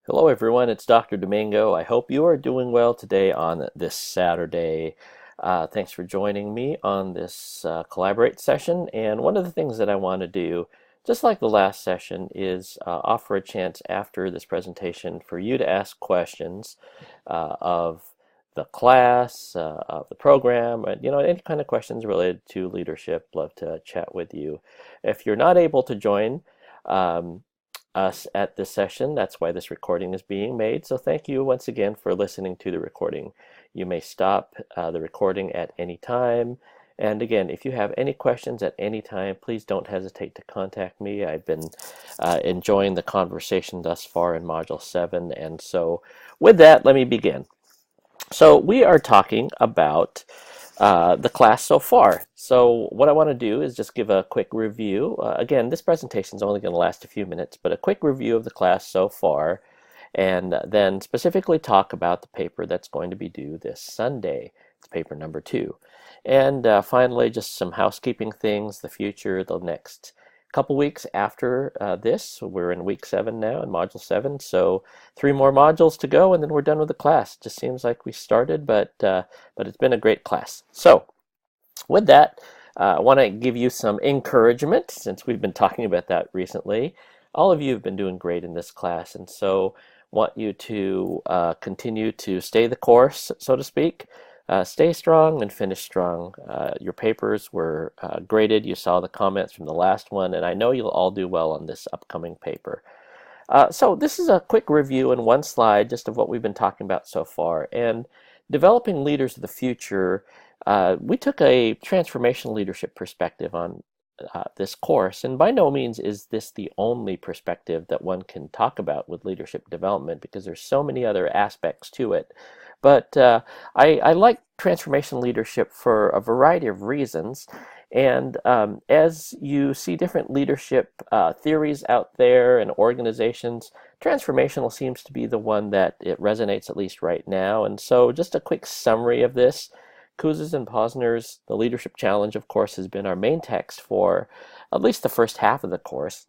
Hello, everyone. It's Dr. Domingo. I hope you are doing well today on this Saturday. Thanks for joining me on this Collaborate session. And one of the things that I want to do, just like the last session, is offer a chance after this presentation for you to ask questions of the class, of the program, and any kind of questions related to leadership. Love to chat with you. If you're not able to join, um, us at this session. That's why this recording is being made. So thank you once again for listening to the recording. You may stop the recording at any time. And again, if you have any questions at any time, please don't hesitate to contact me. I've been enjoying the conversation thus far in Module 7. And so with that, let me begin. So we are talking about the class so far. So what I want to do is just give a quick review. Again, this presentation is only going to last a few minutes, but a quick review of the class so far, and then specifically talk about the paper that's going to be due this Sunday. It's paper number 2. And finally, just some housekeeping things, the future, the next couple weeks after this. We're in week 7 now in module 7, so 3 more modules to go, and then we're done with the class. Just seems like we started, but it's been a great class. So with that, I want to give you some encouragement since we've been talking about that recently. All of you have been doing great in this class, and so want you to continue to stay the course, so to speak. Stay strong and finish strong. Your papers were graded. You saw the comments from the last one, and I know you'll all do well on this upcoming paper. So this is a quick review in one slide just of what we've been talking about so far. And developing leaders of the future, we took a transformational leadership perspective on this course, and by no means is this the only perspective that one can talk about with leadership development, because there's so many other aspects to it. But I like transformation leadership for a variety of reasons. And as you see different leadership theories out there and organizations, transformational seems to be the one that it resonates at least right now. And so just a quick summary of this. Kouzes and Posner's The Leadership Challenge, of course, has been our main text for at least the first half of the course.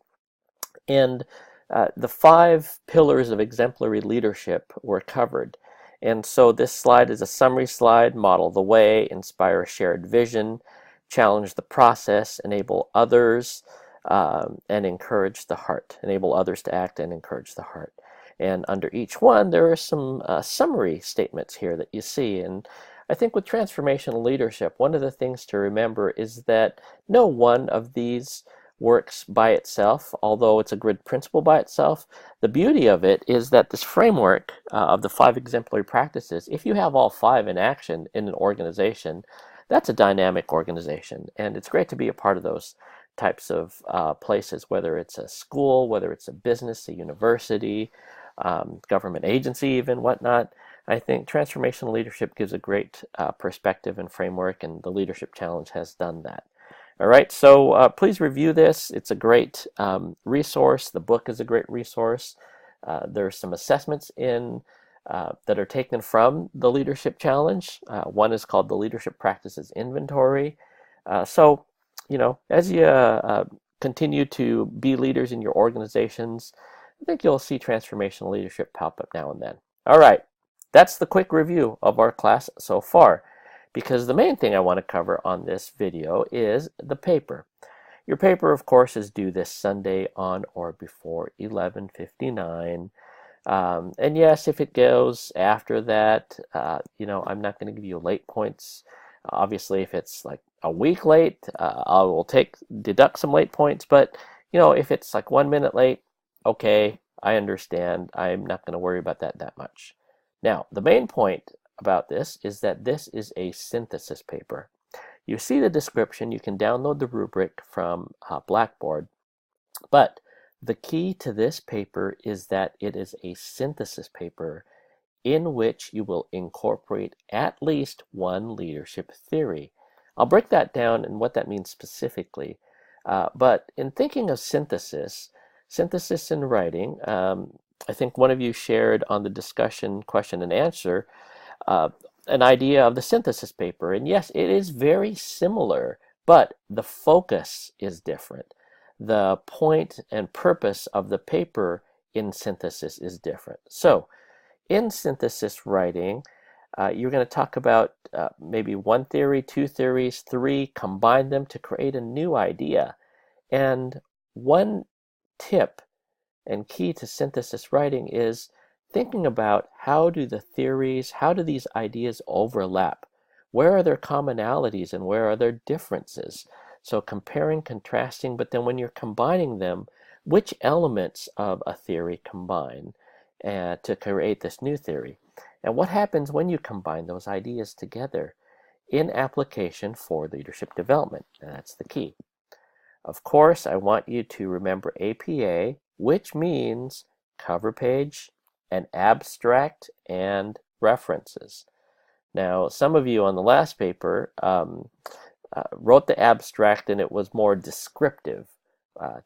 And the 5 pillars of exemplary leadership were covered. And so this slide is a summary slide: model the way, inspire a shared vision, challenge the process, enable others, and encourage the heart. Enable others to act and encourage the heart. And under each one, there are some summary statements here that you see. And I think with transformational leadership, one of the things to remember is that no one of these works by itself, although it's a grid principle by itself. The beauty of it is that this framework of the 5 exemplary practices, if you have all 5 in action in an organization, that's a dynamic organization, and it's great to be a part of those types of places, whether it's a school, whether it's a business, a university, government agency, even whatnot. I think transformational leadership gives a great perspective and framework, and the Leadership Challenge has done that. All right, so please review this. It's a great resource. The book is a great resource. There are some assessments in that are taken from the Leadership Challenge. One is called the Leadership Practices Inventory. So, as you continue to be leaders in your organizations, I think you'll see transformational leadership pop up now and then. All right, that's the quick review of our class so far, because the main thing I want to cover on this video is the paper. Your paper, of course, is due this Sunday on or before 11:59. And yes, if it goes after that, I'm not going to give you late points. Obviously, if it's like a week late, I will deduct some late points. But, if it's like 1 minute late, okay, I understand. I'm not going to worry about that much. Now, the main point about this is that this is a synthesis paper. You see the description. You can download the rubric from Blackboard. But the key to this paper is that it is a synthesis paper in which you will incorporate at least one leadership theory. I'll break that down and what that means specifically. But in thinking of synthesis in writing, I think one of you shared on the discussion question and answer an idea of the synthesis paper. And yes, it is very similar, but the focus is different. The point and purpose of the paper in synthesis is different. So in synthesis writing, you're going to talk about maybe one theory, two theories, three, combine them to create a new idea. And one tip and key to synthesis writing is thinking about how do the theories, how do these ideas overlap? Where are there commonalities and where are there differences? So comparing, contrasting, but then when you're combining them, which elements of a theory combine to create this new theory? And what happens when you combine those ideas together in application for leadership development? And that's the key. Of course, I want you to remember APA, which means cover page, an abstract, and references. Now, some of you on the last paper wrote the abstract and it was more descriptive,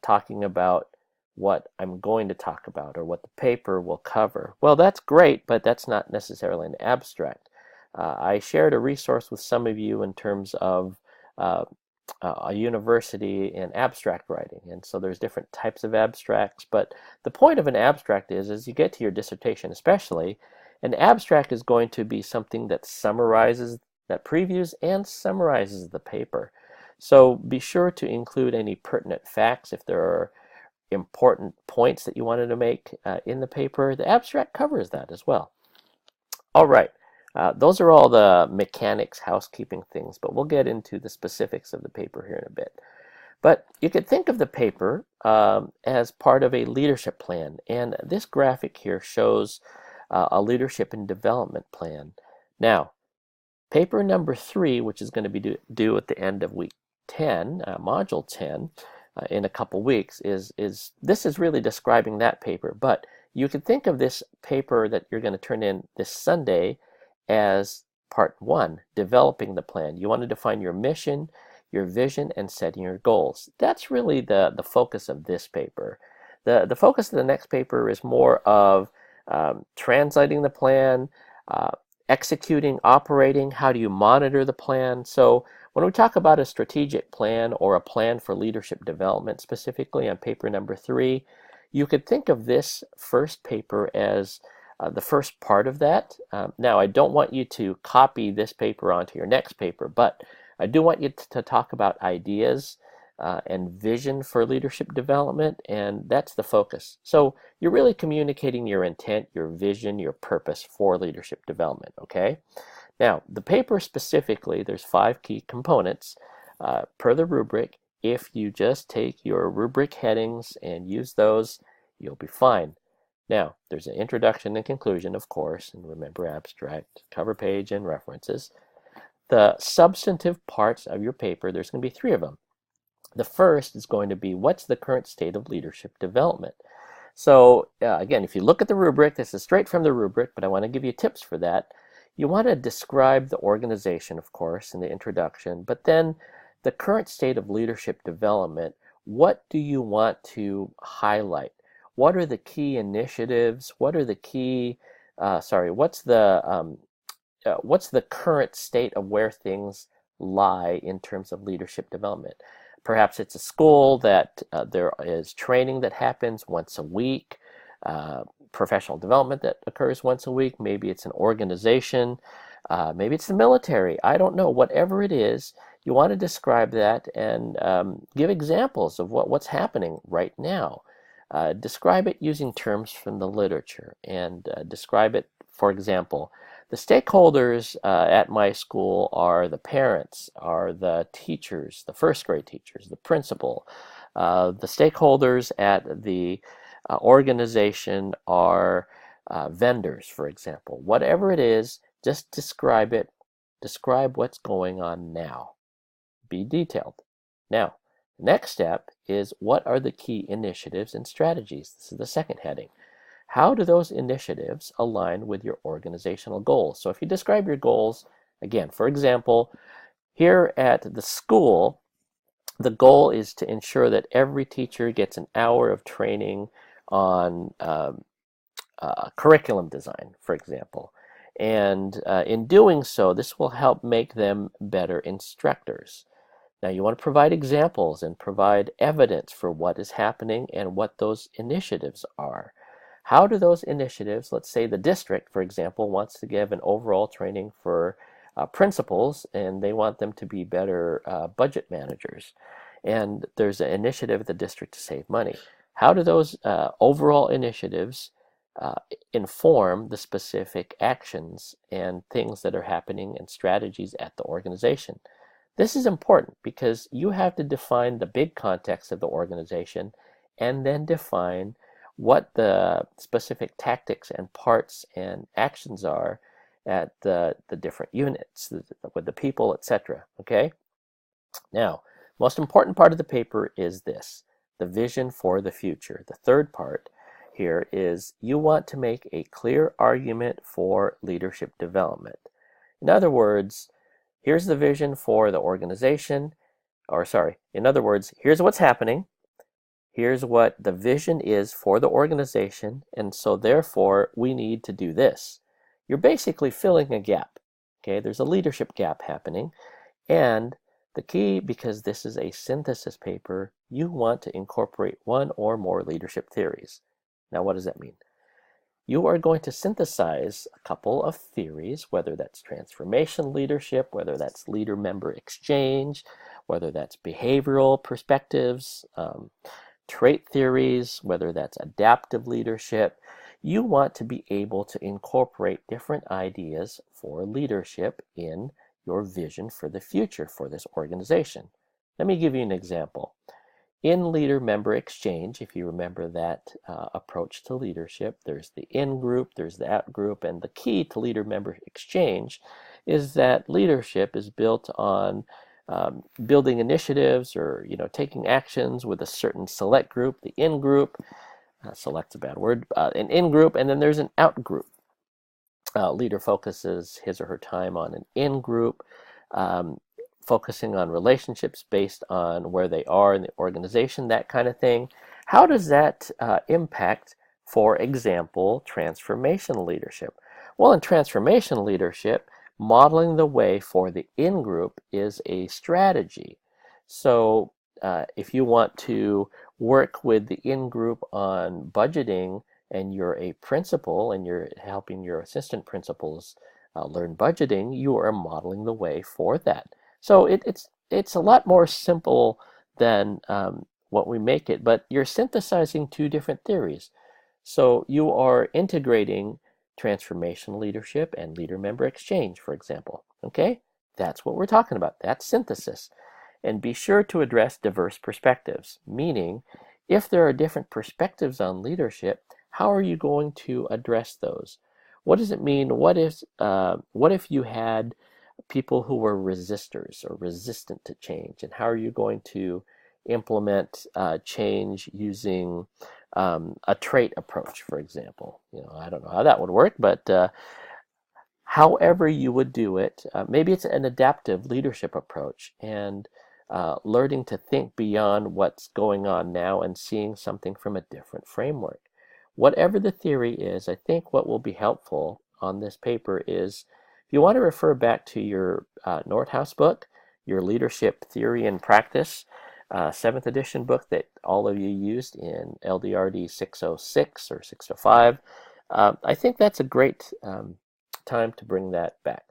talking about what I'm going to talk about or what the paper will cover. Well, that's great, but that's not necessarily an abstract. I shared a resource with some of you in terms of a university in abstract writing, and so there's different types of abstracts, but the point of an abstract is as you get to your dissertation especially, an abstract is going to be something that summarizes, that previews and summarizes the paper. So be sure to include any pertinent facts if there are important points that you wanted to make in the paper. The abstract covers that as well. All right. Those are all the mechanics, housekeeping things, but we'll get into the specifics of the paper here in a bit. But you could think of the paper as part of a leadership plan, and this graphic here shows a leadership and development plan. Now, paper number 3, which is going to be due at the end of week 10, module 10, in a couple weeks, this is really describing that paper, but you could think of this paper that you're going to turn in this Sunday as part 1, developing the plan. You want to define your mission, your vision, and setting your goals. That's really the focus of this paper. The focus of the next paper is more of translating the plan, executing, operating, how do you monitor the plan. So when we talk about a strategic plan or a plan for leadership development, specifically on paper number 3, you could think of this first paper as the first part of that. Now, I don't want you to copy this paper onto your next paper, but I do want you to talk about ideas and vision for leadership development, and that's the focus. So you're really communicating your intent, your vision, your purpose for leadership development, okay? Now, the paper specifically, there's 5 key components per the rubric. If you just take your rubric headings and use those, you'll be fine. Now, there's an introduction and conclusion, of course, and remember abstract, cover page, and references. The substantive parts of your paper, there's going to be 3 of them. The first is going to be what's the current state of leadership development. So again, if you look at the rubric, this is straight from the rubric, but I want to give you tips for that. You want to describe the organization, of course, in the introduction, but then the current state of leadership development, what do you want to highlight? What are the key initiatives? What are the key, what's the current state of where things lie in terms of leadership development? Perhaps it's a school that there is training that happens once a week, professional development that occurs once a week. Maybe it's an organization. Maybe it's the military. I don't know. Whatever it is, you want to describe that and give examples of what's happening right now. Describe it using terms from the literature and describe it, for example, the stakeholders at my school are the parents, are the teachers, the first grade teachers, the principal. The stakeholders at the organization are vendors, for example. Whatever it is, just describe it. Describe what's going on now. Be detailed. Now, the next step is what are the key initiatives and strategies? This is the second heading. How do those initiatives align with your organizational goals? So if you describe your goals, again, for example, here at the school, the goal is to ensure that every teacher gets an hour of training on curriculum design, for example. And in doing so, this will help make them better instructors. Now, you want to provide examples and provide evidence for what is happening and what those initiatives are. how do those initiatives, let's say the district, for example, wants to give an overall training for principals, and they want them to be better budget managers. And there's an initiative at the district to save money. How do those overall initiatives uh, inform the specific actions and things that are happening and strategies at the organization? This is important because you have to define the big context of the organization and then define what the specific tactics and parts and actions are at the different units, with the people, etc. Okay? Now, most important part of the paper is this, the vision for the future. The third part here is you want to make a clear argument for leadership development. In other words, here's the vision for the organization, or sorry, in other words, here's what's happening. Here's what the vision is for the organization, and so therefore we need to do this. You're basically filling a gap. Okay, there's a leadership gap happening, and the key, because this is a synthesis paper, you want to incorporate one or more leadership theories. Now, what does that mean? You are going to synthesize a couple of theories, whether that's transformation leadership, whether that's leader-member exchange, whether that's behavioral perspectives, trait theories, whether that's adaptive leadership. You want to be able to incorporate different ideas for leadership in your vision for the future for this organization. Let me give you an example. In leader-member exchange, if you remember that approach to leadership, there's the in group, there's the out group, and the key to leader-member exchange is that leadership is built on building initiatives or taking actions with a certain select group, the in group. Select's a bad word. An in group, and then there's an out group. Leader focuses his or her time on an in group, focusing on relationships based on where they are in the organization, that kind of thing. How does that impact, for example, transformational leadership? Well, in transformational leadership, modeling the way for the in-group is a strategy. So if you want to work with the in-group on budgeting and you're a principal and you're helping your assistant principals learn budgeting, you are modeling the way for that. So it's a lot more simple than what we make it, but you're synthesizing two different theories. So you are integrating transformational leadership and leader-member exchange, for example. Okay? That's what we're talking about. That's synthesis. And be sure to address diverse perspectives, meaning if there are different perspectives on leadership, how are you going to address those? What does it mean? What if you had people who were resistors or resistant to change, and how are you going to implement change using a trait approach, for example? I don't know how that would work, but however you would do it, maybe it's an adaptive leadership approach, and learning to think beyond what's going on now and seeing something from a different framework. Whatever the theory is, I think what will be helpful on this paper is, if you want to refer back to your Nordhaus book, your Leadership Theory and Practice, 7th edition book that all of you used in LDRD 606 or 605, I think that's a great time to bring that back.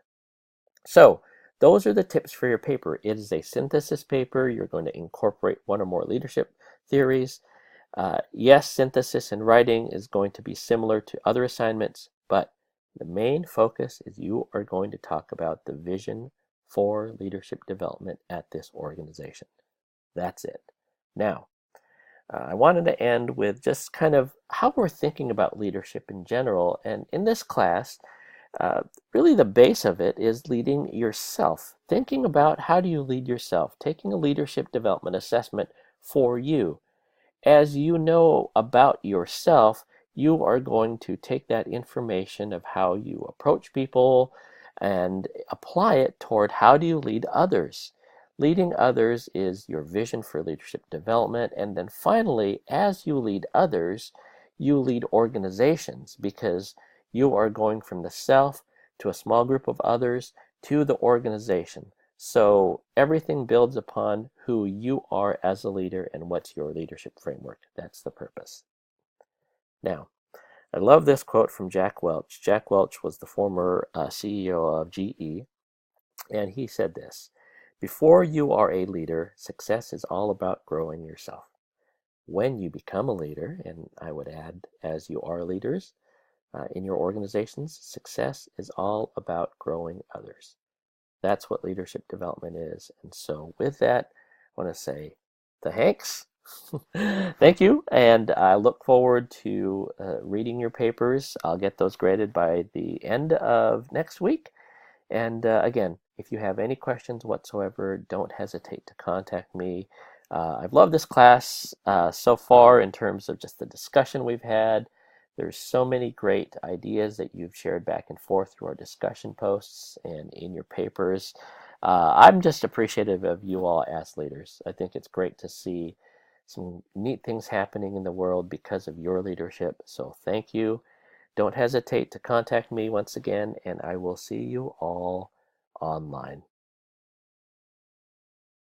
So those are the tips for your paper. It is a synthesis paper. You're going to incorporate one or more leadership theories. Yes, synthesis and writing is going to be similar to other assignments, but the main focus is you are going to talk about the vision for leadership development at this organization. That's it. Now, I wanted to end with just kind of how we're thinking about leadership in general. And in this class, really the base of it is leading yourself. Thinking about how do you lead yourself, taking a leadership development assessment for you. As you know about yourself, you are going to take that information of how you approach people and apply it toward how do you lead others. Leading others is your vision for leadership development. And then finally, as you lead others, you lead organizations, because you are going from the self to a small group of others to the organization. So everything builds upon who you are as a leader and what's your leadership framework. That's the purpose. Now, I love this quote from Jack Welch. Jack Welch was the former CEO of GE, and he said this: "Before you are a leader, success is all about growing yourself. When you become a leader," and I would add, as you are leaders in your organizations, success is all about growing others. That's what leadership development is. And so, with that, I want to say thanks. Thank you. And I look forward to reading your papers. I'll get those graded by the end of next week. And again, if you have any questions whatsoever, don't hesitate to contact me. I've loved this class so far in terms of just the discussion we've had. There's so many great ideas that you've shared back and forth through our discussion posts and in your papers. I'm just appreciative of you all as leaders. I think it's great to see some neat things happening in the world because of your leadership. So thank you. Don't hesitate to contact me once again, and I will see you all online.